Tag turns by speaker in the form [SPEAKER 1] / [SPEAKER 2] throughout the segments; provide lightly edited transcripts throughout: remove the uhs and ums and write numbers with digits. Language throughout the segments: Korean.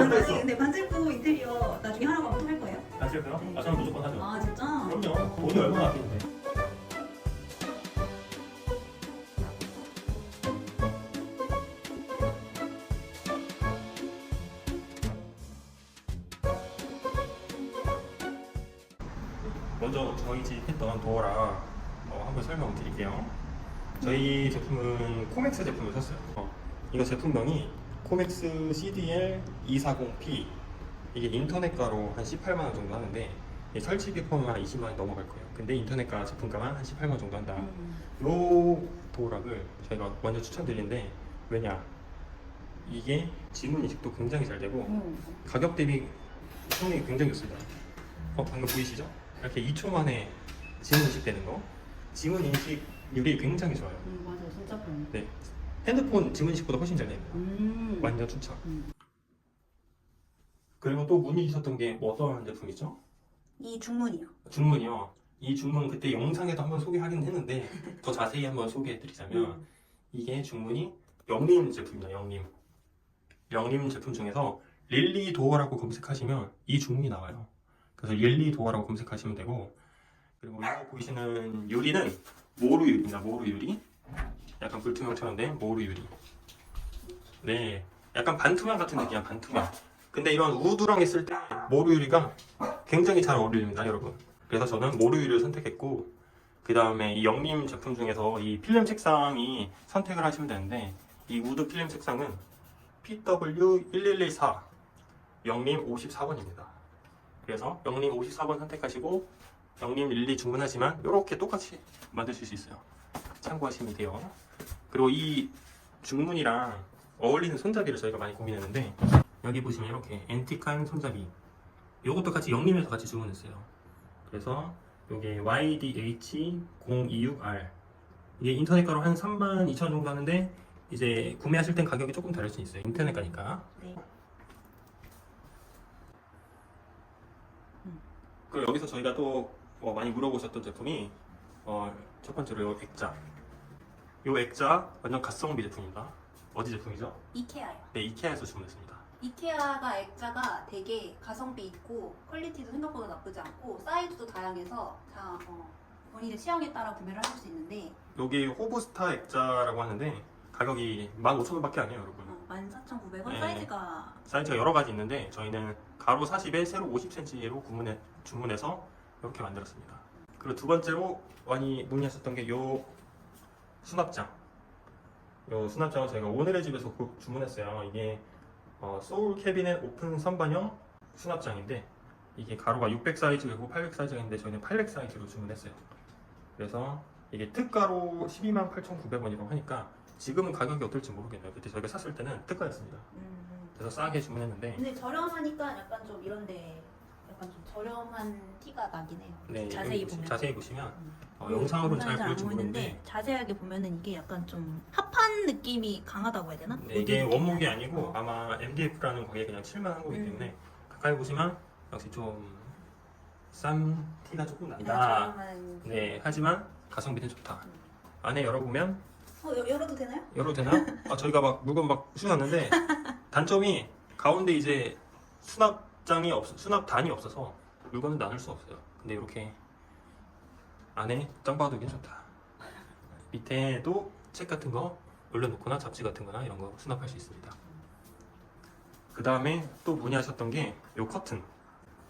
[SPEAKER 1] 근데 반질구 인테리어 나중에 하라고 하면 할 거예요?
[SPEAKER 2] 반질구요?
[SPEAKER 1] 네.
[SPEAKER 2] 아 저는 무조건 하죠.
[SPEAKER 1] 아 진짜?
[SPEAKER 2] 그럼요. 돈이 얼마나 아끼는데. 먼저 저희 집 했던 도어라 한번 설명을 드릴게요. 저희 제품은 코맥스 제품을 샀어요. 이거 제품명이 코맥스 CDL240P. 이게 인터넷가로 한 18만원 정도 하는데 설치비 포함하면 20만원이 넘어갈 거예요. 근데 인터넷가 제품가만 한 18만원 정도 한다. 요 도어락을 저희가 완전 추천드리는데, 왜냐, 이게 지문 인식도 굉장히 잘 되고 가격 대비 성능이 굉장히 좋습니다. 방금 보이시죠? 이렇게 2초 만에 지문 인식되는 거. 지문 인식률이 굉장히 좋아요.
[SPEAKER 1] 맞아요, 진짜 편해.
[SPEAKER 2] 네, 핸드폰 지문 인식보다 훨씬 잘 됩니다. 완전 추천. 그리고 또 문의 주셨던 게 뭐 어떤 제품이죠?
[SPEAKER 1] 이 중문이요.
[SPEAKER 2] 중문이요. 이 중문 그때 영상에도 한번 소개하긴 했는데 더 자세히 한번 소개해드리자면 이게 중문이 영림 제품입니다. 영림 제품 중에서 릴리 도어라고 검색하시면 이 중문이 나와요. 그래서 릴리 도어라고 검색하시면 되고, 그리고 여기 보이시는 유리는 모루 유리입니다. 모루 유리. 약간 불투명처럼 된 모루 유리. 네, 약간 반투명 같은 느낌이야. 반투명. 근데 이런 우드랑 했을 때 모루 유리가 굉장히 잘 어울립니다, 여러분. 그래서 저는 모루 유리를 선택했고, 그 다음에 이 영림 제품 중에서 이 필름 색상이 선택을 하시면 되는데, 이 우드 필름 색상은 PW1114 영림 54번입니다. 그래서 영림 54번 선택하시고 영림 릴리 주문하시면 이렇게 똑같이 만드실 수 있어요. 참고하시면 돼요. 그리고 이 중문이랑 어울리는 손잡이를 저희가 많이 고민했는데, 여기 보시면 이렇게 앤틱한 손잡이, 요것도 같이 영림에서 같이 주문했어요. 그래서 요게 YDH026R, 이게 인터넷가로 한 32,000원 정도 하는데 이제 구매하실 땐 가격이 조금 다를 수 있어요. 인터넷가니까.
[SPEAKER 1] 네.
[SPEAKER 2] 그리고 여기서 저희가 또 많이 물어보셨던 제품이 첫 번째로 요 액자. 요 액자 완전 가성비 제품입니다. 어디 제품이죠?
[SPEAKER 1] 이케아요.
[SPEAKER 2] 네, 이케아에서 주문했습니다.
[SPEAKER 1] 이케아가 액자가 되게 가성비 있고 퀄리티도 생각보다 나쁘지 않고 사이즈도 다양해서 본인의 취향에 따라 구매를 하실 수 있는데,
[SPEAKER 2] 여기 호브스타 액자라고 하는데 가격이 15,000원밖에 안 해요, 여러분.
[SPEAKER 1] 14,900원.
[SPEAKER 2] 네.
[SPEAKER 1] 사이즈가
[SPEAKER 2] 여러 가지 있는데 저희는 가로 40에 세로 50cm로 주문해서 이렇게 만들었습니다. 그리고 두 번째로 많이 문의하셨던 게 요 수납장. 요 수납장은 저희가 오늘의 집에서 주문했어요. 이게 소울 캐비넷 오픈선반형 수납장인데, 이게 가로가 600 사이즈고 800 사이즈가 있는데 저희는 800 사이즈로 주문했어요. 그래서 이게 특가로 128,900원이라고 하니까 지금은 가격이 어떨지 모르겠네요. 그때 저희가 샀을 때는 특가였습니다. 그래서 싸게 주문했는데,
[SPEAKER 1] 근데 저렴하니까 약간 좀 이런데 약간 좀 저렴한 티가 나긴 해요.
[SPEAKER 2] 네,
[SPEAKER 1] 자세히 보면.
[SPEAKER 2] 자세히 보시면 영상으로는 잘 보일지 모르는데
[SPEAKER 1] 자세하게 보면은 이게 약간 좀 핫한 느낌이 강하다고 해야 되나?
[SPEAKER 2] 네, 이게 원목이 아니고 아마 MDF라는 거기에 그냥 칠만 한 거기 때문에 가까이 보시면 역시 좀 싼 티가 조금 난다. 네, 하지만 가성비는 좋다. 안에 열어보면
[SPEAKER 1] 열어도 되나요?
[SPEAKER 2] 열어도 되나요? 저희가 막 물건 막 쑤셨는데 단점이 가운데 이제 수납단이 없어서 물건을 나눌 수 없어요. 근데 이렇게 안에 짱박아두기 좋다. 밑에도 책 같은 거 올려놓거나 잡지 같은 거나 이런 거 수납할 수 있습니다. 그 다음에 또 문의하셨던 게 요 커튼.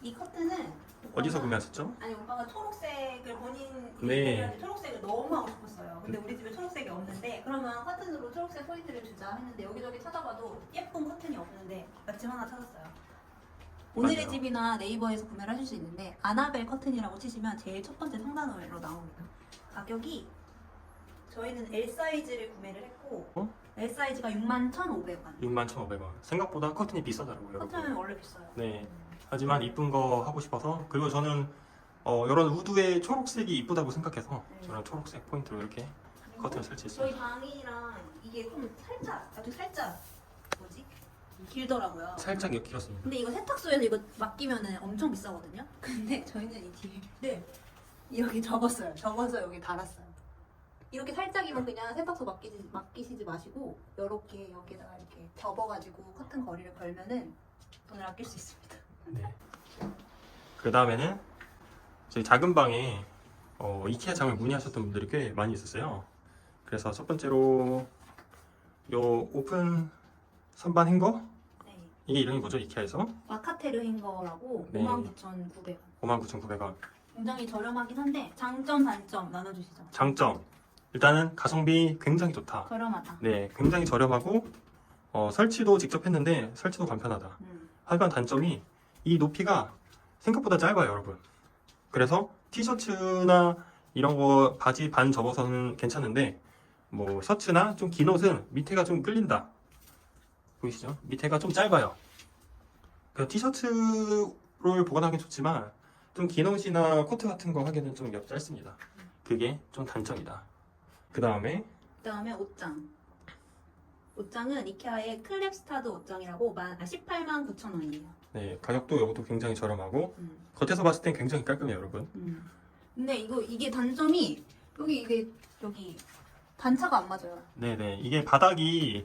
[SPEAKER 1] 이 커튼은
[SPEAKER 2] 어디서 구매하셨죠?
[SPEAKER 1] 아니, 오빠가 초록색을 본인
[SPEAKER 2] 네.
[SPEAKER 1] 초록색을 너무 하고 싶었어요. 근데 우리 집에 초록색이 없는데, 그러면 커튼으로 초록색 포인트를 주자 했는데 여기저기 찾아봐도 예쁜 커튼이 없는데 마침 하나 찾았어요. 오늘의
[SPEAKER 2] 맞아요.
[SPEAKER 1] 집이나 네이버에서 구매를 하실 수 있는데 아나벨 커튼이라고 치시면 제일 첫 번째 상단으로 나옵니다. 가격이 저희는 L 사이즈를 구매를 했고 L 사이즈가 61,500원.
[SPEAKER 2] 61,500원. 생각보다 커튼이 비싸더라고요, 여러분.
[SPEAKER 1] 커튼은 원래 비싸요.
[SPEAKER 2] 네. 하지만 이쁜 거 하고 싶어서, 그리고 저는 이런 우드의 초록색이 이쁘다고 생각해서 저는 초록색 포인트로 이렇게 커튼을 설치했어요.
[SPEAKER 1] 저희 방이랑 이게 좀 아주 살짝 뭐지? 길더라고요.
[SPEAKER 2] 살짝 길었습니다.
[SPEAKER 1] 근데 이거 세탁소에서 이거 맡기면은 엄청 비싸거든요. 근데 저희는 이 뒤를 여기 접어서 여기 달았어요. 이렇게 살짝이면 그냥 세탁소 맡기시지 마시고 이렇게 여기다가 이렇게 접어가지고 커튼 거리를 걸면은 돈을 아낄 수 있습니다.
[SPEAKER 2] 네. 그 다음에는 저희 작은 방에 이케아 장을 문의하셨던 분들이 꽤 많이 있었어요. 그래서 첫 번째로 요 오픈 선반 행거?
[SPEAKER 1] 네.
[SPEAKER 2] 이게 이름이 뭐죠? 이케아에서?
[SPEAKER 1] 마카페르 행거라고
[SPEAKER 2] 네.
[SPEAKER 1] 59,900원.
[SPEAKER 2] 59,900원.
[SPEAKER 1] 굉장히 저렴하긴 한데 장점 단점 나눠주시죠.
[SPEAKER 2] 장점. 일단은 가성비 굉장히 좋다.
[SPEAKER 1] 저렴하다.
[SPEAKER 2] 네, 굉장히 저렴하고 설치도 직접 했는데 설치도 간편하다. 하지만 단점이 이 높이가 생각보다 짧아요, 여러분. 그래서 티셔츠나 이런 거 바지 반 접어서는 괜찮은데 뭐 셔츠나 좀 긴 옷은 밑에가 좀 끌린다. 보이시죠? 밑에가 좀 짧아요. 그 티셔츠를 보관하기 좋지만 좀 긴 옷이나 코트 같은 거 하기에는 좀 짧습니다. 그게 좀 단점이다. 그다음에
[SPEAKER 1] 옷장. 옷장은 이케아의 클렙스타드 옷장이라고 189,000원이에요.
[SPEAKER 2] 네, 가격도 이것도 굉장히 저렴하고 겉에서 봤을 땐 굉장히 깔끔해요, 여러분.
[SPEAKER 1] 근데 이게 단점이 여기 단차가 안 맞아요.
[SPEAKER 2] 네네, 이게 바닥이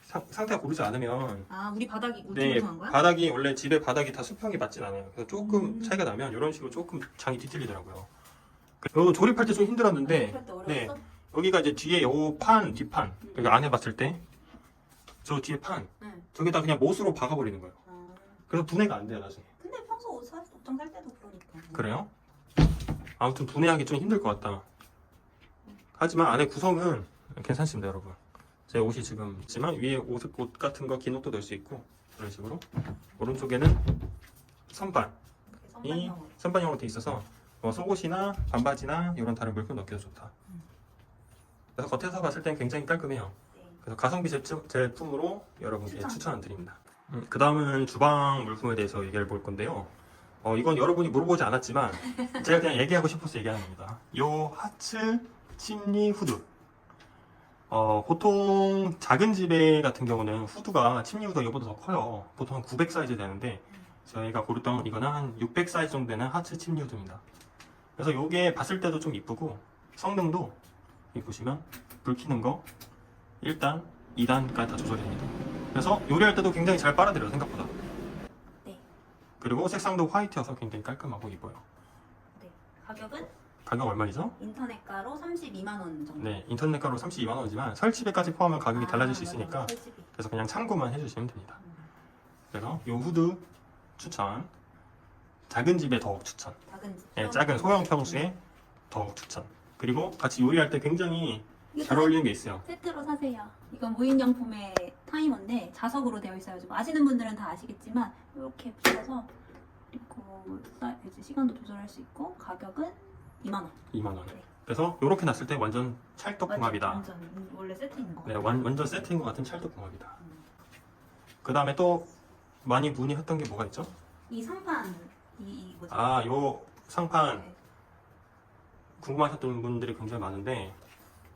[SPEAKER 2] 상태가 고르지 않으면
[SPEAKER 1] 우리 바닥이
[SPEAKER 2] 네,
[SPEAKER 1] 우퉁우퉁한 거야?
[SPEAKER 2] 바닥이 원래 집에 바닥이 다 수평이 맞진 않아요. 그래서 조금 차이가 나면 이런 식으로 조금 장이 뒤틀리더라고요. 요 조립할 때 좀 힘들었는데
[SPEAKER 1] 조립할 때 어려웠어?
[SPEAKER 2] 네, 여기가 이제 뒤에 요 판, 뒷판 여기 안에 봤을 때 저 뒤에 판 저기다 그냥 못으로 박아버리는 거예요. 그래서 분해가 안 돼요, 나중에.
[SPEAKER 1] 근데 평소 옷장 살 때도 그러니까.
[SPEAKER 2] 그래요? 아무튼 분해하기 좀 힘들 것 같다. 하지만 안에 구성은 괜찮습니다, 여러분. 제 옷이 지금 있지만 위에 옷 같은 거 긴 옷도 넣을 수 있고 이런 식으로. 오른쪽에는 선반이 선반형으로 돼 있어서 속옷이나 반바지나 이런 다른 물품 넣기도 좋다. 그래서 겉에서 봤을 땐 굉장히 깔끔해요. 그래서 가성비 제품으로 여러분께 추천드립니다. 그 다음은 주방 물품에 대해서 얘기해 볼 건데요. 이건 여러분이 물어보지 않았지만 제가 그냥 얘기하고 싶어서 얘기하는 겁니다. 요 하츠 침니후드. 보통 작은 집에 같은 경우는 후드가 침니후드가 이거보다 더 커요. 보통 한 900 사이즈 되는데 저희가 고르던 이거는 한 600 사이즈 정도 되는 하츠 침니후드입니다. 그래서 요게 봤을 때도 좀 이쁘고 성능도 여기 보시면 불 켜는 거 1단, 2단까지 다 조절이 됩니다. 그래서 요리할 때도 굉장히 잘 빨아들여요, 생각보다.
[SPEAKER 1] 네.
[SPEAKER 2] 그리고 색상도 화이트여서 굉장히 깔끔하고 이뻐요.
[SPEAKER 1] 네. 가격은
[SPEAKER 2] 가격 얼마이죠?
[SPEAKER 1] 인터넷가로 32만 원 정도.
[SPEAKER 2] 네, 인터넷가로 32만 원이지만 설치비까지 포함하면 가격이 달라질 수
[SPEAKER 1] 맞아,
[SPEAKER 2] 있으니까
[SPEAKER 1] 설치비.
[SPEAKER 2] 그래서 그냥 참고만 해주시면 됩니다. 그래서 요 후드 추천, 작은 집에 더욱 추천,
[SPEAKER 1] 작은 집.
[SPEAKER 2] 네, 작은 소형 평수에 더욱 추천. 그리고 같이 요리할 때 굉장히 잘 어울리는 게 있어요.
[SPEAKER 1] 세트로 사세요. 이건 무인양품의 타이머인데 자석으로 되어 있어가지고 아시는 분들은 다 아시겠지만 이렇게 붙여서 그리고 이제 시간도 조절할 수 있고 가격은 2만 원.
[SPEAKER 2] 2만 원.
[SPEAKER 1] 네.
[SPEAKER 2] 그래서 이렇게 놨을 때 완전 찰떡궁합이다.
[SPEAKER 1] 완전 원래 세트인 거.
[SPEAKER 2] 네, 완전 세트인 것 같은 찰떡궁합이다. 그 다음에 또 많이 문의했던 게 뭐가 있죠?
[SPEAKER 1] 이 상판 이 뭐지?
[SPEAKER 2] 요 상판
[SPEAKER 1] 네.
[SPEAKER 2] 궁금하셨던 분들이 굉장히 많은데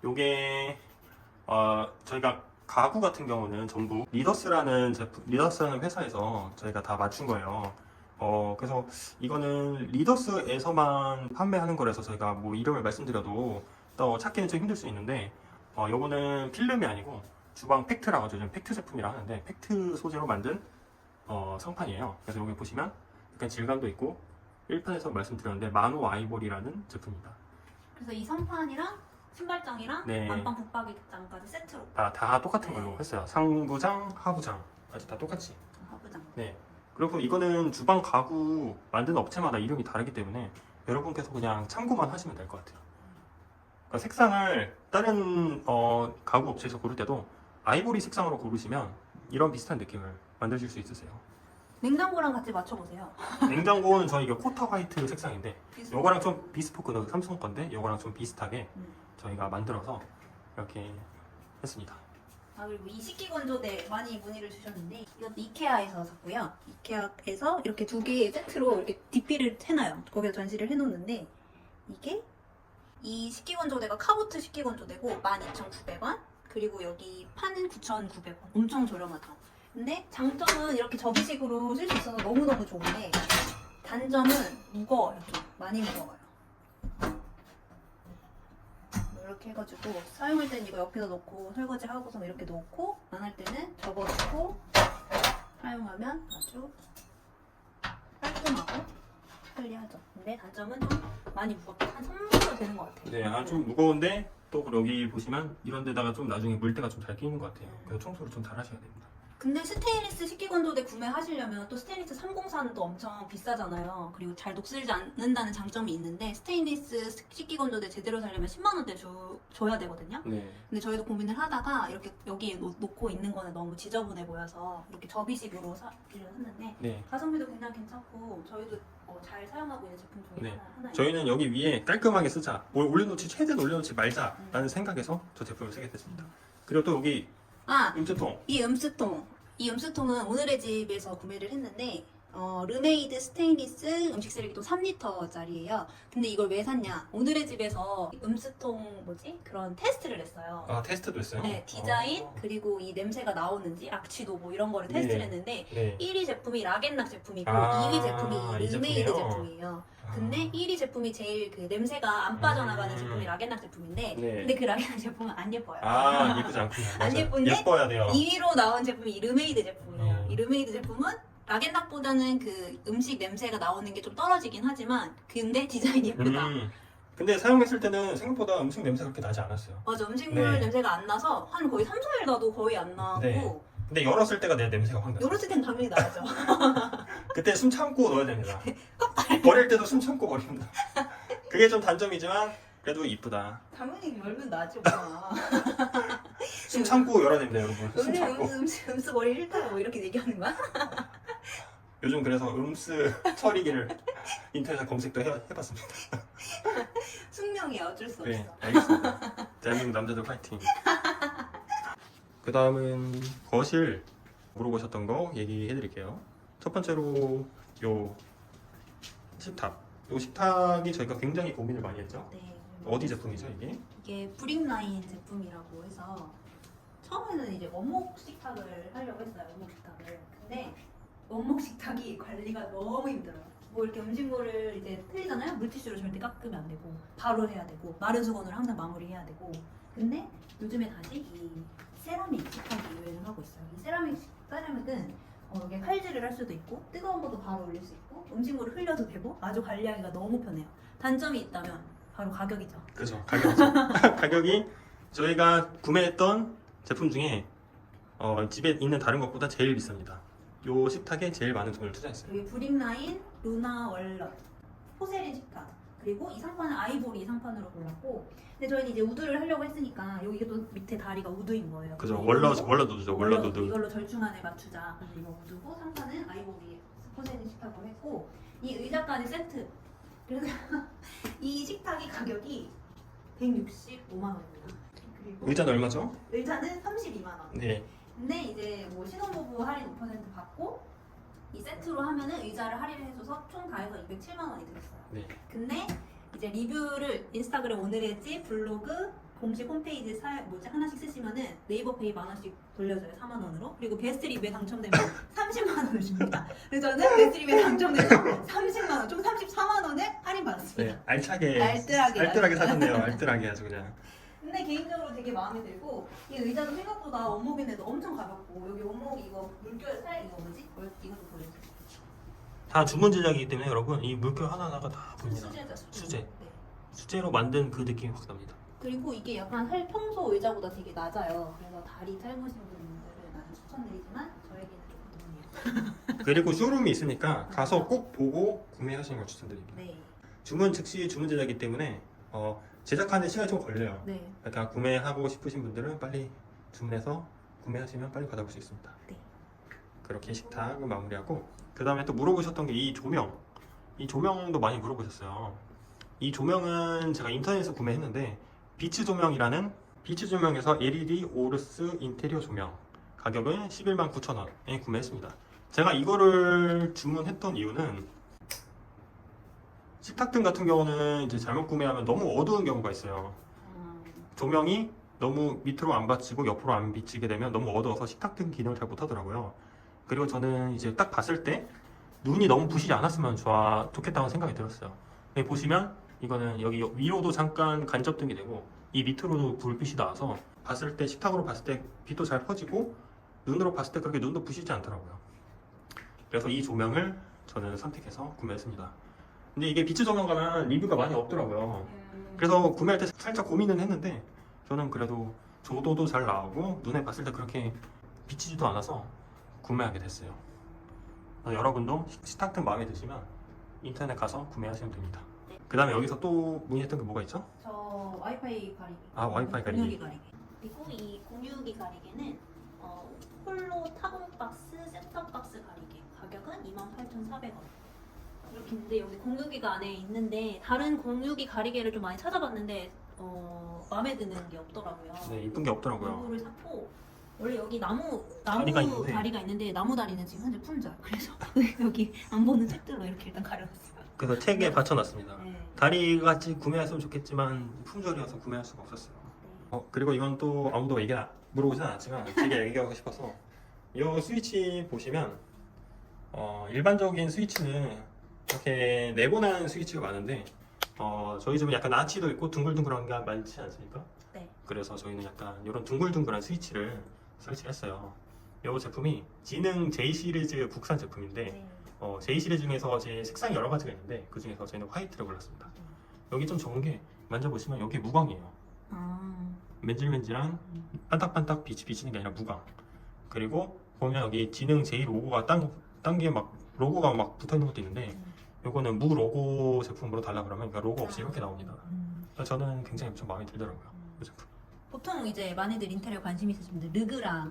[SPEAKER 2] 요게 저희가 가구 같은 경우는 전부 리스트라는 회사에서 저희가 다 맞춘 거예요. 그래서 이거는 리더스에서만 판매하는 거라서 저희가 뭐 이름을 말씀드려도 또 찾기는 좀 힘들 수 있는데 요거는 필름이 아니고 주방 팩트라고 하죠. 요즘 팩트 제품이라 하는데 팩트 소재로 만든 상판이에요. 그래서 여기 보시면 약간 질감도 있고 1편에서 말씀드렸는데 마노 아이보리라는 제품입니다.
[SPEAKER 1] 그래서 이 선판이랑 신발장이랑
[SPEAKER 2] 네.
[SPEAKER 1] 안방 붙박이장까지 세트로.
[SPEAKER 2] 다 똑같은 걸로 했어요. 상부장, 하부장까지 다 똑같이.
[SPEAKER 1] 하부장.
[SPEAKER 2] 네. 그리고 이거는 주방 가구 만드는 업체마다 이름이 다르기 때문에 여러분께서 그냥 참고만 하시면 될 것 같아요. 그러니까 색상을 다른 가구 업체에서 고를 때도 아이보리 색상으로 고르시면 이런 비슷한 느낌을 만드실 수 있으세요.
[SPEAKER 1] 냉장고랑 같이 맞춰보세요.
[SPEAKER 2] 냉장고는 저희 이게 쿼터 화이트 색상인데 요거랑 좀 비스포크는 삼성 건데 요거랑 좀 비슷하게 저희가 만들어서 이렇게 했습니다.
[SPEAKER 1] 그리고 이 식기건조대 많이 문의를 주셨는데 이것도 이케아에서 샀고요. 이케아에서 이렇게 두 개 세트로 이렇게 DP를 해놔요. 거기에 전시를 해놓는데 이게 이 식기건조대가 카보트 식기건조대고 12,900원 그리고 여기 파는 9,900원 엄청 저렴하죠. 근데 장점은 이렇게 접이식으로 쓸 수 있어서 너무너무 좋은데 단점은 무거워요. 좀 많이 무거워요. 이렇게 해가지고 사용할 때는 이거 옆에다 놓고 설거지 하고서 이렇게 놓고 안 할 때는 접어놓고 사용하면 아주 깔끔하고 편리하죠. 근데 단점은 좀 많이 무겁게 한 3kg 되는 것 같아요.
[SPEAKER 2] 네, 좀 무거운데 또 여기 보시면 이런 데다가 좀 나중에 물때가 좀 잘 끼는 것 같아요. 그래서 청소를 좀 잘 하셔야 됩니다.
[SPEAKER 1] 근데 스테인리스 식기건조대 구매하시려면 또 스테인리스 304는 또 엄청 비싸잖아요. 그리고 잘 녹슬지 않는다는 장점이 있는데 스테인리스 식기건조대 제대로 사려면 10만 원대 줘야 되거든요.
[SPEAKER 2] 네.
[SPEAKER 1] 근데 저희도 고민을 하다가 이렇게 여기에 놓고 있는 거는 너무 지저분해 보여서 이렇게 접이식으로 사기를 했는데
[SPEAKER 2] 네.
[SPEAKER 1] 가성비도 굉장히 괜찮고 저희도 잘 사용하고 있는 제품 중에
[SPEAKER 2] 네.
[SPEAKER 1] 하나예요.
[SPEAKER 2] 저희는 여기 위에 깔끔하게 쓰자, 뭘 올려놓지 최대한 올려놓지 말자라는 생각에서 저 제품을 쓰게 됐습니다. 그리고 또 여기 음수통.
[SPEAKER 1] 이 음수통은 오늘의 집에서 구매를 했는데 르메이드 스테인리스 음식 쓰레기통 3리터짜리예요. 근데 이걸 왜 샀냐? 오늘의 집에서 음수통 그런 테스트를 했어요.
[SPEAKER 2] 아, 테스트도 했어요?
[SPEAKER 1] 네, 디자인 그리고 이 냄새가 나오는지 악취도 뭐 이런 거를 테스트를 했는데
[SPEAKER 2] 네.
[SPEAKER 1] 1위 제품이 라겐락 제품이고
[SPEAKER 2] 아,
[SPEAKER 1] 2위 제품이
[SPEAKER 2] 이
[SPEAKER 1] 르메이드
[SPEAKER 2] 제품이요?
[SPEAKER 1] 제품이에요. 근데 1위 제품이 제일 그 냄새가 안 빠져나가는 제품이 라겐락 제품인데
[SPEAKER 2] 네.
[SPEAKER 1] 근데 그 라겐락 제품은 안 예뻐요.
[SPEAKER 2] 아, 예쁘지 않군요.
[SPEAKER 1] 안
[SPEAKER 2] 맞아요.
[SPEAKER 1] 예쁜데
[SPEAKER 2] 예뻐야 돼요.
[SPEAKER 1] 2위로 나온 제품이 이 르메이드 제품이에요.
[SPEAKER 2] 네.
[SPEAKER 1] 이 르메이드 제품은 라겐락보다는 그 음식 냄새가 나오는 게 좀 떨어지긴 하지만 근데 디자인이 예쁘다.
[SPEAKER 2] 근데 사용했을 때는 생각보다 음식 냄새가 그렇게 나지 않았어요.
[SPEAKER 1] 맞아, 음식물
[SPEAKER 2] 네.
[SPEAKER 1] 냄새가 안 나서 한 거의 3, 4일 나도 거의 안 나고
[SPEAKER 2] 네. 근데 열었을 때가 내 냄새가 확 나요.
[SPEAKER 1] 열었을 땐 당연히 나죠.
[SPEAKER 2] 그때 숨 참고 넣어야 됩니다. 버릴 때도 숨 참고 버립니다. 그게 좀 단점이지만 그래도 이쁘다.
[SPEAKER 1] 당연히 열면 나지 뭐.
[SPEAKER 2] 숨 참고 열어야 됩니다, 여러분. 숨 참고.
[SPEAKER 1] 음수 머리 싫다고 뭐 이렇게 얘기하는 거야?
[SPEAKER 2] 요즘 그래서 음스 처리기를 인터넷에 검색도 해봤습니다.
[SPEAKER 1] 숙명이야, 어쩔 수
[SPEAKER 2] 네,
[SPEAKER 1] 없어.
[SPEAKER 2] 알겠습니다. 대한민국 남자들 파이팅. 그 다음은 거실 물어보셨던 거 얘기해드릴게요. 첫 번째로 요 식탁. 요 식탁이 저희가 굉장히 고민을 많이 했죠.
[SPEAKER 1] 네.
[SPEAKER 2] 어디 제품이죠 이게?
[SPEAKER 1] 이게 브릭라인 제품이라고 해서 처음에는 이제 원목 식탁을 하려고 했어요. 원목 식탁을. 근데 원목 식탁이 관리가 너무 힘들어요. 뭐 이렇게 음식물을 이제 틀리잖아요. 물티슈로 절대 깎으면 안 되고 바로 해야 되고 마른 수건으로 항상 마무리해야 되고. 근데 요즘에 다시 이 세라믹 식탁이 유행을 하고 있어요. 이 세라믹은 이게 칼질을 할 수도 있고 뜨거운 것도 바로 올릴 수 있고 음식물을 흘려도 되고 아주 관리하기가 너무 편해요. 단점이 있다면 바로 가격이죠.
[SPEAKER 2] 그죠, 가격이죠. 가격이 저희가 구매했던 제품 중에 집에 있는 다른 것보다 제일 비쌉니다. 요 식탁에 제일 많은 돈을 투자했어요.
[SPEAKER 1] 여기 브릭라인, 루나 월넛, 포세린 식탁 그리고 이 상판은 아이보리 상판으로 골랐고 근데 저희는 이제 우드를 하려고 했으니까 여기 또 밑에 다리가 우드인 거예요.
[SPEAKER 2] 그죠, 월러두죠, 월러두드.
[SPEAKER 1] 이걸로 절충안에 맞추자. 그래서 이거 우드고 상판은 아이보리 포세린 식탁으로 했고 이 의자까지 세트. 그래서 이 식탁이 가격이 165만 원입니다. 그리고
[SPEAKER 2] 의자는 얼마죠?
[SPEAKER 1] 의자는 32만 원.
[SPEAKER 2] 네.
[SPEAKER 1] 근데 이제 뭐 신혼부부 할인 5% 받고 이 세트로 하면은 의자를 할인해줘서 총 다 해서 207만 원이 들었어요.
[SPEAKER 2] 네.
[SPEAKER 1] 근데 이제 리뷰를 인스타그램 오늘의 집 블로그 공식 홈페이지 하나씩 쓰시면은 네이버 페이 만 원씩 돌려줘요. 4만 원으로. 그리고 베스트 리뷰에 당첨되면 30만 원을 줍니다. 그래서 저는 베스트 리뷰에 당첨돼서 30만 원, 총 34만 원을 할인 받았습니다.
[SPEAKER 2] 네, 알차게
[SPEAKER 1] 알뜰하게
[SPEAKER 2] 사셨네요. 알뜰하게 아주 그냥.
[SPEAKER 1] 근데 개인적으로 되게 마음에 들고 이 의자도 생각보다 원목인데도 엄청 가볍고 여기 원목 이거 물결 살 이거 뭐지? 이것도 보여줘.
[SPEAKER 2] 다 주문 제작이기 때문에 여러분 이 물결 하나하나가 다 보입니다.
[SPEAKER 1] 수제죠,
[SPEAKER 2] 수제.
[SPEAKER 1] 네.
[SPEAKER 2] 수제로 만든 그 느낌이 확 납니다.
[SPEAKER 1] 그리고 이게 약간 평소 의자보다 되게 낮아요. 그래서 다리 짧으신 분들은 나는 추천드리지만 저에게는 조금 너무해요.
[SPEAKER 2] 그리고 쇼룸이 있으니까 가서 꼭 보고 구매하시는 걸 추천드립니다.
[SPEAKER 1] 네.
[SPEAKER 2] 주문 즉시 주문 제작이기 때문에 제작하는 시간이 좀 걸려요.
[SPEAKER 1] 네.
[SPEAKER 2] 그러니까 구매하고 싶으신 분들은 빨리 주문해서 구매하시면 빨리 받아볼 수 있습니다.
[SPEAKER 1] 네.
[SPEAKER 2] 그렇게 식탁을 마무리하고 그 다음에 또 물어보셨던 게 이 조명. 이 조명도 많이 물어보셨어요. 이 조명은 제가 인터넷에서 구매했는데 비츠 조명이라는 비츠 조명에서 LED 오르스 인테리어 조명 가격은 11만 9천 원에 구매했습니다. 제가 이거를 주문했던 이유는 식탁등 같은 경우는 이제 잘못 구매하면 너무 어두운 경우가 있어요. 조명이 너무 밑으로 안 받치고 옆으로 안 비치게 되면 너무 어두워서 식탁등 기능을 잘 못하더라고요. 그리고 저는 이제 딱 봤을 때 눈이 너무 부시지 않았으면 좋겠다는 생각이 들었어요. 여기 보시면 이거는 여기 위로도 잠깐 간접등이 되고 이 밑으로도 불빛이 나와서 봤을 때 식탁으로 봤을 때 빛도 잘 퍼지고 눈으로 봤을 때 그렇게 눈도 부시지 않더라고요. 그래서 이 조명을 저는 선택해서 구매했습니다. 근데 이게 비치 조명 가면 리뷰가 많이 없더라고요. 그래서 구매할 때 살짝 고민은 했는데 저는 그래도 조도도 잘 나오고 눈에 봤을 때 그렇게 비치지도 않아서 구매하게 됐어요. 여러분도 식탁등 마음에 드시면 인터넷 가서 구매하시면 됩니다. 그 다음에 여기서 또 문의했던 게 뭐가 있죠?
[SPEAKER 1] 저 와이파이 가리개.
[SPEAKER 2] 아, 와이파이 가리개.
[SPEAKER 1] 공유기 가리개. 그리고 이 공유기 가리개는 홀로 타공 박스 셋톱 박스 가리개. 가격은 28,400원. 이렇게 있는데 여기 공유기가 안에 있는데 다른 공유기 가리개를 좀 많이 찾아봤는데 마음에 드는 게 없더라고요.
[SPEAKER 2] 네, 이쁜 게 없더라고요.
[SPEAKER 1] 이거를 샀고 원래 여기 나무
[SPEAKER 2] 다리가 있는데.
[SPEAKER 1] 다리가 있는데 나무 다리는 지금 현재 품절. 그래서 여기 안 보는 책들로 이렇게 일단 가려놨어요.
[SPEAKER 2] 그래서 책에 받쳐놨습니다.
[SPEAKER 1] 네.
[SPEAKER 2] 다리 같이 구매했으면 좋겠지만 품절이어서 구매할 수가 없었어요. 그리고 이건 또 아무도 물어보진 않았지만 제가 얘기하고 싶어서 이 스위치 보시면 일반적인 스위치는 이렇게 네모난 스위치가 많은데 저희 집은 약간 아치도 있고 둥글둥글한 게 많지 않습니까?
[SPEAKER 1] 네.
[SPEAKER 2] 그래서 저희는 약간 이런 둥글둥글한 스위치를 설치를 했어요. 이 제품이 지능 J 시리즈 국산 제품인데
[SPEAKER 1] 네.
[SPEAKER 2] J 시리즈 중에서 제 색상이 여러 가지가 있는데 그 중에서 저희는 화이트를 골랐습니다. 여기 좀 좋은 게 만져보시면 여기 무광이에요. 맨질맨질한 반딱반딱 빛이 비치는 게 아니라 무광. 그리고 보면 여기 지능 J 로고가 딴 게 막 로고가 막 붙어 있는 것도 있는데 요거는 무 로고 제품으로 달라 그러면 그러니까 로고 없이 이렇게 나옵니다. 그래서 저는 굉장히 좀 마음에 들더라고요. 이 제품.
[SPEAKER 1] 보통 이제 많이들 인테리어 관심 있으신 분들 르그랑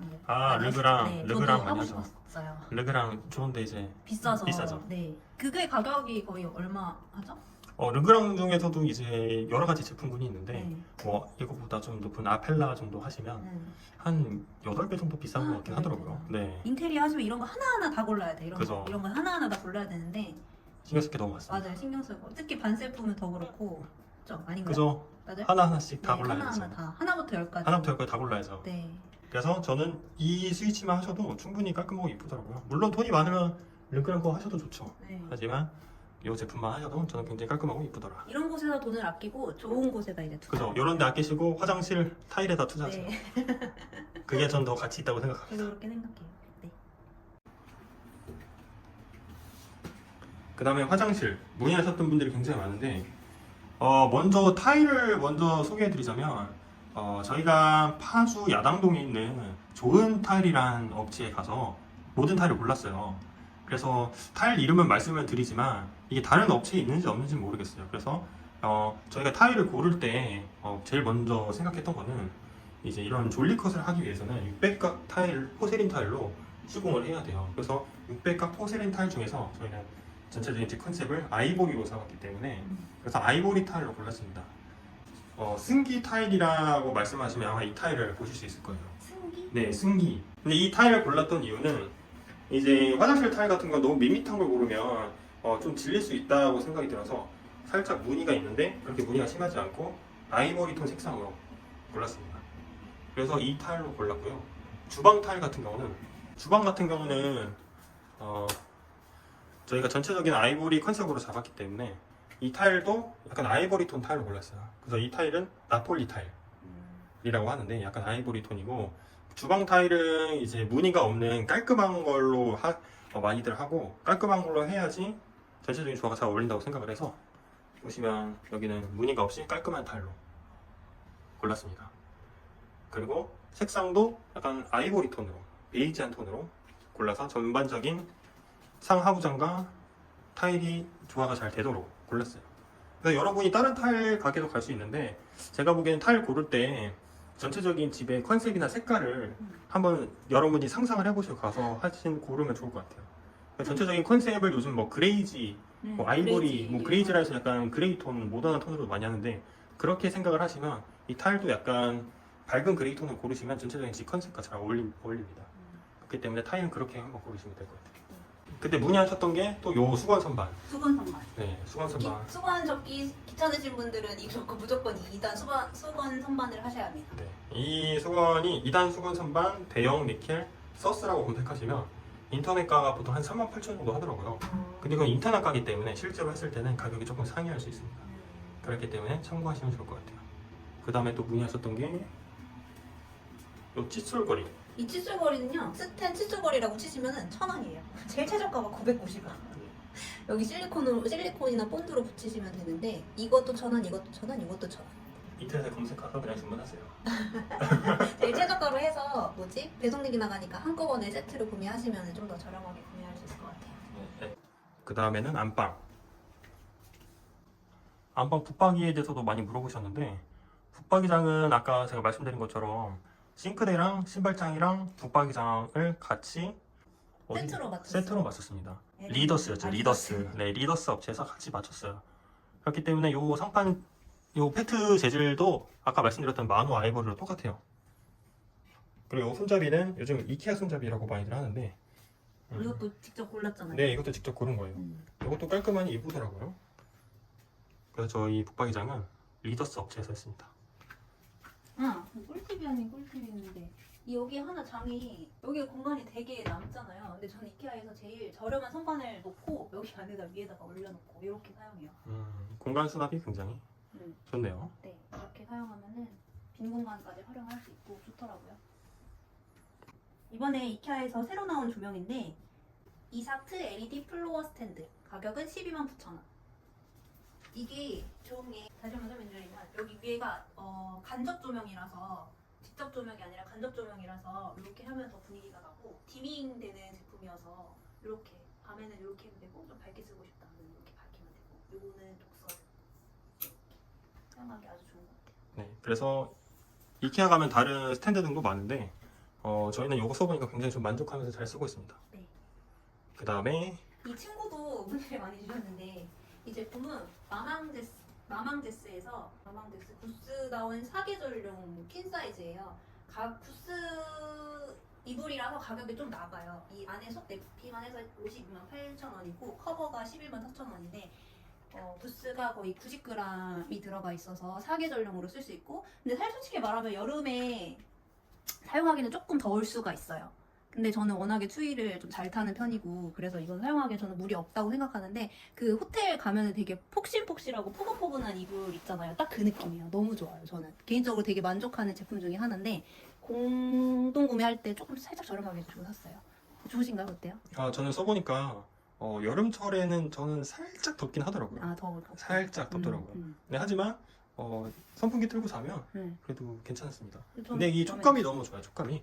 [SPEAKER 2] 르그랑
[SPEAKER 1] 저도
[SPEAKER 2] 많이
[SPEAKER 1] 하고
[SPEAKER 2] 하죠.
[SPEAKER 1] 싶었어요.
[SPEAKER 2] 르그랑 좋은데 이제
[SPEAKER 1] 비싸죠. 네. 그게 가격이 거의 얼마 하죠?
[SPEAKER 2] 르그랑 중에서도 이제 여러 가지 제품군이 있는데
[SPEAKER 1] 네.
[SPEAKER 2] 뭐 이거보다 좀 높은 아펠라 정도 하시면 한 8배 정도 비싼 것 같긴 하더라고요. 네.
[SPEAKER 1] 인테리어 하시면 이런 거 하나하나 다 골라야 돼.
[SPEAKER 2] 그죠.
[SPEAKER 1] 이런 거 하나하나 다 골라야 되는데
[SPEAKER 2] 신경 쓸 게 너무 많습니다.
[SPEAKER 1] 맞아요. 신경 쓰고 특히 반셀품은 더 그렇고 좀 아닌가요?
[SPEAKER 2] 그죠?
[SPEAKER 1] 맞아요?
[SPEAKER 2] 하나하나씩 다
[SPEAKER 1] 네,
[SPEAKER 2] 골라야죠.
[SPEAKER 1] 하나하나 다 하나부터 열까지.
[SPEAKER 2] 하나부터 열까지 다 골라야죠.
[SPEAKER 1] 네.
[SPEAKER 2] 그래서 저는 이 스위치만 하셔도 충분히 깔끔하고 이쁘더라고요. 물론 돈이 많으면 르그랑 거 하셔도 좋죠.
[SPEAKER 1] 네.
[SPEAKER 2] 하지만 이 제품만 하셔도 저는 굉장히 깔끔하고 이쁘더라.
[SPEAKER 1] 이런 곳에서 돈을 아끼고 좋은 곳에다 이제
[SPEAKER 2] 그죠? 이런 데 아끼시고 화장실 타일에다 투자하세요.
[SPEAKER 1] 네.
[SPEAKER 2] 그게 전 더 가치 있다고 생각합니다.
[SPEAKER 1] 저도 그렇게 생각해요. 네.
[SPEAKER 2] 그 다음에 화장실 문의하셨던 분들이 굉장히 많은데 먼저 타일을 먼저 소개해드리자면 저희가 파주 야당동에 있는 좋은 타일이란 업체에 가서 모든 타일을 골랐어요. 그래서 타일 이름은 말씀을 드리지만 이게 다른 업체에 있는지 없는지 모르겠어요. 그래서 저희가 타일을 고를 때 제일 먼저 생각했던 거는 이제 이런 졸리컷을 하기 위해서는 600각 타일, 포세린 타일로 시공을 해야 돼요. 그래서 600각 포세린 타일 중에서 저희는 전체적인 제 컨셉을 아이보리로 잡았기 때문에 그래서 아이보리 타일로 골랐습니다. 승기 타일이라고 말씀하시면 아마 이 타일을 보실 수 있을 거예요.
[SPEAKER 1] 승기?
[SPEAKER 2] 네, 승기. 근데 이 타일을 골랐던 이유는 이제 화장실 타일 같은 거 너무 밋밋한 걸 고르면 좀 질릴 수 있다고 생각이 들어서 살짝 무늬가 있는데 그렇게 무늬가 심하지 않고 아이보리 톤 색상으로 골랐습니다. 그래서 이 타일로 골랐고요. 주방 타일 같은 경우는 저희가 전체적인 아이보리 컨셉으로 잡았기 때문에 이 타일도 약간 아이보리 톤 타일로 골랐어요. 그래서 이 타일은 나폴리 타일이라고 하는데 약간 아이보리 톤이고 주방 타일은 이제 무늬가 없는 깔끔한 걸로 많이들 하고 깔끔한 걸로 해야지 전체적인 조화가 잘 어울린다고 생각을 해서 보시면 여기는 무늬가 없이 깔끔한 타일로 골랐습니다. 그리고 색상도 약간 아이보리 톤으로 베이지한 톤으로 골라서 전반적인 상하부장과 타일이 조화가 잘 되도록 골랐어요. 그래서 여러분이 다른 타일 가게도 갈 수 있는데 제가 보기에는 타일 고를 때 전체적인 집의 컨셉이나 색깔을 한번 여러분이 상상을 해보시고 가서 고르면 좋을 것 같아요. 전체적인 컨셉을 요즘 뭐 그레이지, 뭐 아이보리, 뭐 그레이지라 해서 약간 그레이 톤, 모던한 톤으로 많이 하는데 그렇게 생각을 하시면 이 타일도 약간 밝은 그레이 톤을 고르시면 전체적인 집 컨셉과 잘 어울립니다. 그렇기 때문에 타일은 그렇게 한번 고르시면 될 것 같아요. 그때 문의하셨던 게 또 요 수건 선반.
[SPEAKER 1] 수건 선반.
[SPEAKER 2] 네, 수건 선반.
[SPEAKER 1] 수건 접기 귀찮으신 분들은 이거 무조건 2단 수건 선반을 하셔야 합니다.
[SPEAKER 2] 네, 이 수건이 2단 수건 선반 대형 니켈 서스라고 검색하시면 인터넷가가 보통 한 38,000원 정도 하더라고요. 근데 이건 인터넷가기 때문에 실제로 했을 때는 가격이 조금 상회할 수 있습니다. 그렇기 때문에 참고하시면 좋을 것 같아요. 그 다음에 또 문의하셨던 게 요 칫솔거리.
[SPEAKER 1] 이 칫솔거리는요, 스텐 칫솔거리라고 치시면은 1,000원이에요. 제일 최저가가 990원. 여기 실리콘이나 본드로 붙이시면 되는데 이것도 1,000원, 이것도 1,000원, 이것도 1,000원.
[SPEAKER 2] 인터넷에 검색하서 그냥 주문하세요.
[SPEAKER 1] 제일 최저가로 해서 배송되기 나가니까 한꺼번에 세트로 구매하시면 좀 더 저렴하게 구매할 수 있을 것 같아요.
[SPEAKER 2] 네. 그 다음에는 안방. 안방 붙박이에 대해서도 많이 물어보셨는데 붙박이장은 아까 제가 말씀드린 것처럼 싱크대랑 신발장이랑 붙박이장을 같이 세트로 맞췄습니다.
[SPEAKER 1] 네,
[SPEAKER 2] 리더스였죠. 리더스. 네, 리더스 업체에서 같이 맞췄어요. 그렇기 때문에 요 상판, 요 페트 재질도 아까 말씀드렸던 마누 아이보리로 똑같아요. 그리고 요 손잡이는 요즘 이케아 손잡이라고 많이들 하는데
[SPEAKER 1] 이것도 직접 골랐잖아요.
[SPEAKER 2] 네, 이것도 직접 고른 거예요. 이것도 깔끔하니 이쁘더라고요. 그래서 저희 붙박이장은 리더스 업체에서 했습니다.
[SPEAKER 1] 꿀팁이 아닌 꿀팁이 있는데 여기 하나 장이 여기 공간이 되게 남잖아요. 근데 저는 이케아에서 제일 저렴한 선반을 놓고 여기 안에다 위에다가 올려놓고 이렇게 사용해요.
[SPEAKER 2] 공간 수납이 굉장히 좋네요.
[SPEAKER 1] 네, 이렇게 사용하면은 빈 공간까지 활용할 수 있고 좋더라고요. 이번에 이케아에서 새로 나온 조명인데 이사트 LED 플로어 스탠드 가격은 129,000원. 이게 좋은 게 다시 한번 설명드리면 여기 위에가 간접 조명이라서 직접 조명이 아니라 간접 조명이라서 이렇게 하면 더 분위기가 나고 디밍 되는 제품이어서 이렇게 밤에는 이렇게 해도 되고 좀 밝게 쓰고 싶다 하면 이렇게 밝히면 되고 요거는 독서 이렇게 사용하기 아주 좋은 것 같아요.
[SPEAKER 2] 네, 그래서 이케아 가면 다른 스탠드 등도 많은데 저희는 이거 써보니까 굉장히 좀 만족하면서 잘 쓰고 있습니다.
[SPEAKER 1] 네.
[SPEAKER 2] 그 다음에
[SPEAKER 1] 이 친구도 문의를 많이 주셨는데 이 제품은 마망제스에서 부스다운 사계절용 퀸 사이즈예요. 부스 이불이라서 가격이 좀 나가요. 이 안에 속 내피만 해서 528,000원이고 커버가 11,4,000원인데 부스가 거의 90g이 들어가 있어서 사계절용으로 쓸 수 있고 근데 솔직히 말하면 여름에 사용하기는 조금 더울 수가 있어요. 근데 저는 워낙에 추위를 좀 잘 타는 편이고 그래서 이건 사용하기에 저는 무리 없다고 생각하는데 그 호텔 가면은 되게 폭신폭신하고 포근포근한 이불 있잖아요. 딱 그 느낌이에요. 너무 좋아요. 저는 개인적으로 되게 만족하는 제품 중에 하나인데 공동 구매할 때 조금 살짝 저렴하게 주고 샀어요. 좋으신가요? 어때요?
[SPEAKER 2] 저는 써보니까 여름철에는 저는 살짝 덥긴 하더라고요.
[SPEAKER 1] 더워.
[SPEAKER 2] 살짝 덥더라고요. 네, 하지만 선풍기 틀고 자면 그래도 괜찮습니다. 근데 이 촉감이 너무 좋아요. 촉감이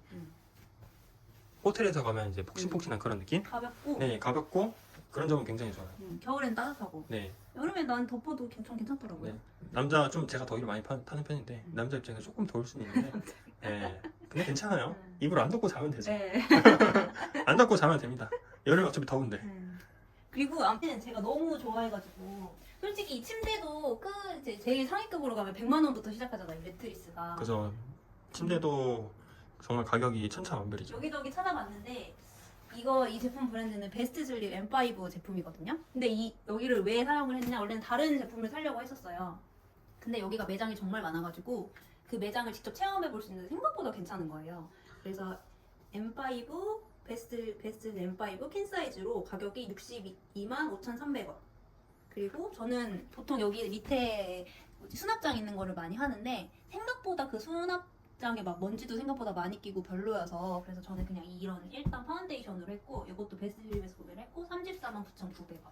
[SPEAKER 2] 호텔에서 가면 이제 폭신폭신한 그런 느낌?
[SPEAKER 1] 가볍고
[SPEAKER 2] 네, 가볍고 그런 점은 굉장히 좋아요.
[SPEAKER 1] 겨울엔 따뜻하고
[SPEAKER 2] 네,
[SPEAKER 1] 여름에 난 덮어도 괜찮더라고요.
[SPEAKER 2] 네. 남자 좀 제가 더위를 많이 타는 편인데 남자 입장에서 조금 더울 수는 있는데 네, 근데 괜찮아요. 이불 안 덮고 자면 되죠.
[SPEAKER 1] 네.
[SPEAKER 2] 안 덮고 자면 됩니다. 여름에 어차피 더운데.
[SPEAKER 1] 그리고 아무튼 제가 너무 좋아해가지고 솔직히 이 침대도 이제 제일 상위급으로 가면 100만 원부터 시작하잖아요. 매트리스가.
[SPEAKER 2] 그래서 침대도 정말 가격이 천차만별이죠.
[SPEAKER 1] 여기저기 찾아봤는데 이 제품 브랜드는 베스트 슬립 M5 제품이거든요. 근데 여기를 왜 사용을 했냐? 원래는 다른 제품을 사려고 했었어요. 근데 여기가 매장이 정말 많아가지고 그 매장을 직접 체험해 볼 수 있는데 생각보다 괜찮은 거예요. 그래서 M5 베스트 M5 퀸 사이즈로 가격이 625,300원. 그리고 저는 보통 여기 밑에 수납장 있는 거를 많이 하는데 생각보다 그 수납장에 막 먼지도 생각보다 많이 끼고 별로여서 그래서 저는 그냥 이런 일단 파운데이션으로 했고 이것도 베스트슬립에서 구매를 했고 349,900원.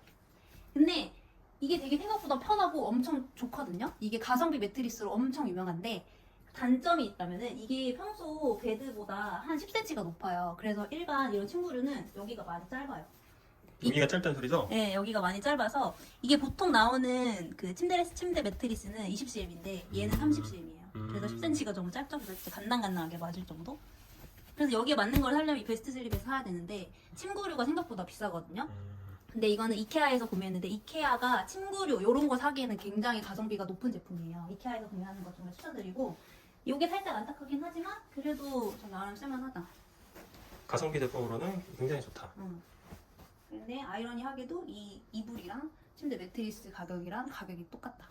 [SPEAKER 1] 근데 이게 되게 생각보다 편하고 엄청 좋거든요. 이게 가성비 매트리스로 엄청 유명한데 단점이 있다면은 이게 평소 베드보다 한 10cm가 높아요. 그래서 일반 이런 침구류는 여기가 많이 짧아요.
[SPEAKER 2] 여기가 짧다는 소리죠?
[SPEAKER 1] 네, 여기가 많이 짧아서 이게 보통 나오는 그 침대 매트리스는 20cm인데 얘는 30cm이에요. 그래서 10cm가 좀 짧다고 진짜 간당간당하게 맞을 정도? 그래서 여기에 맞는 걸 사려면 이 베스트 슬립에서 사야 되는데 침구류가 생각보다 비싸거든요. 근데 이거는 이케아에서 구매했는데 이케아가 침구류 이런 거 사기에는 굉장히 가성비가 높은 제품이에요. 이케아에서 구매하는 거 정말 추천드리고 이게 살짝 안타깝긴 하지만 그래도 저 나름 쓸만하다.
[SPEAKER 2] 가성비 대법으로는 굉장히 좋다.
[SPEAKER 1] 근데 아이러니하게도 이 이불이랑 침대 매트리스 가격이 똑같다.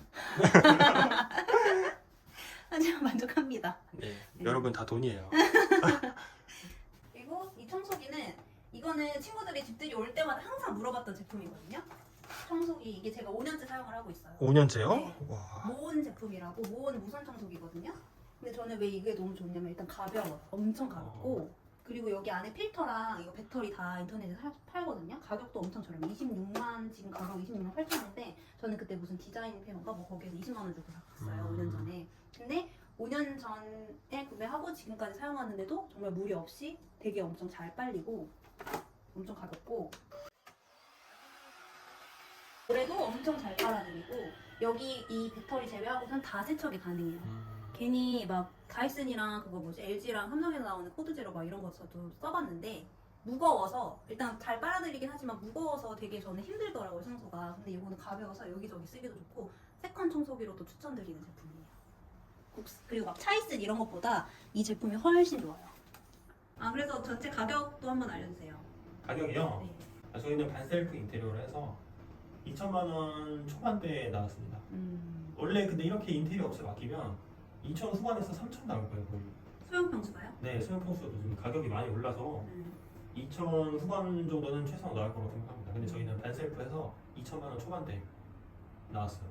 [SPEAKER 1] 하지만 만족합니다.
[SPEAKER 2] 네, 여러분 다 돈이에요.
[SPEAKER 1] 그리고 이 청소기는 이거는 친구들이 집들이 올 때마다 항상 물어봤던 제품이거든요. 청소기 이게 제가 5년째 사용을 하고 있어요.
[SPEAKER 2] 5년째요?
[SPEAKER 1] 네.
[SPEAKER 2] 와.
[SPEAKER 1] 모온 제품이라고 모온 무선 청소기거든요. 근데 저는 왜 이게 너무 좋냐면 일단 가벼워, 엄청 가볍고 그리고 여기 안에 필터랑 이거 배터리 다 인터넷에 팔거든요. 가격도 엄청 저렴해. 26만, 지금 가격 26만 8천원인데 저는 그때 무슨 디자인 페어인가 뭐 거기에서 20만 원 주고 샀어요. 5년 전에. 근데 5년 전에 구매하고 지금까지 사용하는데도 정말 무리 없이 되게 엄청 잘 빨리고 엄청 가볍고 올해도 엄청 잘 빨아들이고 여기 이 배터리 제외하고는 다 세척이 가능해요. 괜히 막 다이슨이랑 그거 뭐지 LG랑 삼성에서 나오는 코드 제로 막 이런 거 저도 써봤는데 무거워서 일단 잘 빨아들이긴 하지만 무거워서 되게 저는 힘들더라고요 청소가. 근데 이거는 가벼워서 여기저기 쓰기도 좋고 세컨 청소기로도 추천드리는 제품이에요. 그리고 막 차이슨 이런 것보다 이 제품이 훨씬 좋아요. 아 그래서 전체 가격도 한번 알려주세요.
[SPEAKER 2] 가격이요?
[SPEAKER 1] 네.
[SPEAKER 2] 저희는 반셀프 인테리어를 해서 2천만 원 초반대에 나왔습니다. 원래 근데 이렇게 인테리어 업체 맡기면 2천 후반에서 3천 나올 거예요 거의.
[SPEAKER 1] 소형평수가요?
[SPEAKER 2] 네, 소형평수도 지금 가격이 많이 올라서 2천 후반 정도는 최소한 나올 거라고 생각합니다. 근데 저희는 반셀프해서 2천만 원 초반대 나왔어요.